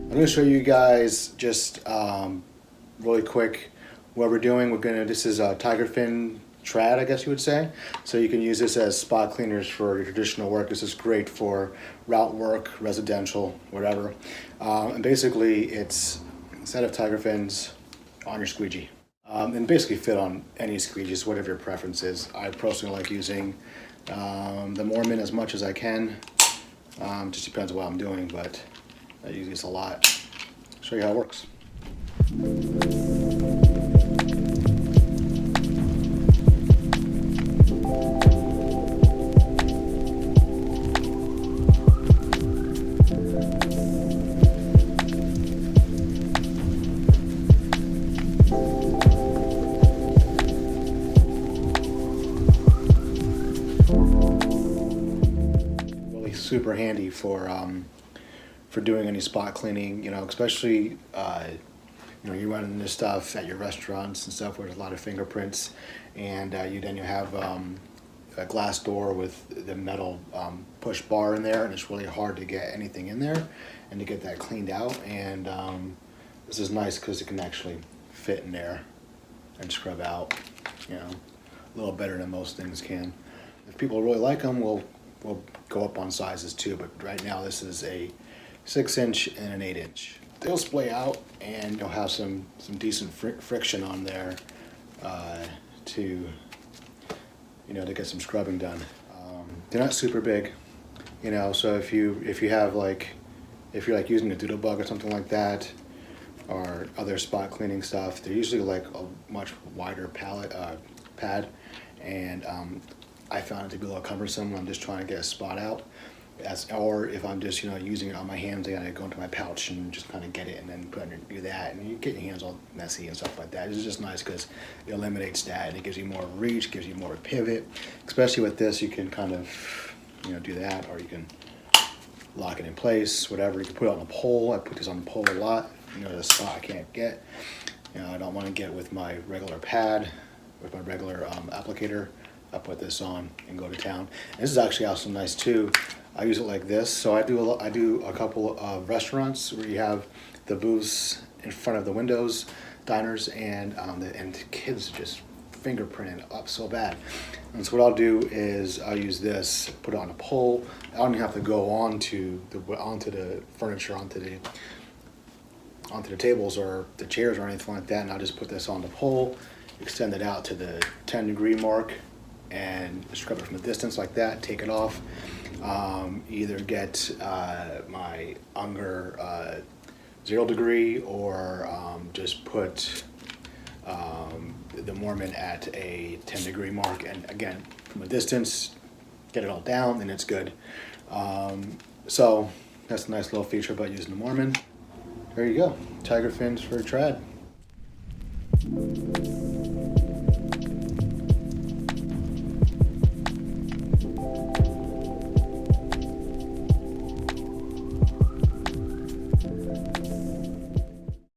I'm going to show you guys just really quick what we're doing. This is a tiger fin trad, I guess you would say. So you can use this as spot cleaners for your traditional work. This is great for route work, residential, whatever. And basically it's a set of tiger fins on your squeegee. And basically fit on any squeegees, whatever your preference is. I personally like using the Mormon as much as I can. Just depends on what I'm doing, but I use this a lot. Show you how it works. Really super handy for doing any spot cleaning, you know, especially you know, you're running into stuff at your restaurants and stuff where there's a lot of fingerprints, and you have a glass door with the metal push bar in there, and it's really hard to get anything in there and to get that cleaned out. And this is nice because it can actually fit in there and scrub out, you know, a little better than most things can. If people really like them, we'll go up on sizes too, but right now this is a 6-inch and an 8-inch. They'll splay out, and you'll have some decent friction on there to, you know, to get some scrubbing done. They're not super big, you know, so if you have if you're like using a doodle bug or something like that, or other spot cleaning stuff, they're usually like a much wider pad, and I found it to be a little cumbersome when I'm just trying to get a spot out. Or if I'm just, you know, using it on my hands, I gotta go into my pouch and just kind of get it and then do that, and you get your hands all messy and stuff like that. It's just nice because it eliminates that, and it gives you more reach, gives you more pivot. Especially with this, you can kind of, you know, do that, or you can lock it in place, whatever. You can put it on a pole. I put this on the pole a lot. You know, the spot I can't get. You know, I don't want to get with my regular pad, with my regular applicator. I put this on and go to town. And this is actually also nice too. I use it like this. So I do a couple of restaurants where you have the booths in front of the windows, diners, and the kids just fingerprinting up so bad. And so what I'll do is I'll use this, put it on a pole. I don't even have to go onto the furniture, onto the tables or the chairs or anything like that. And I'll just put this on the pole, extend it out to the 10-degree mark, and scrub it from a distance like that, take it off. Either get my Unger 0 degree, or just put the Mormon at a 10-degree mark, and again, from a distance, get it all down, and it's good. So that's a nice little feature about using the Mormon. There you go, tiger fins for a trad.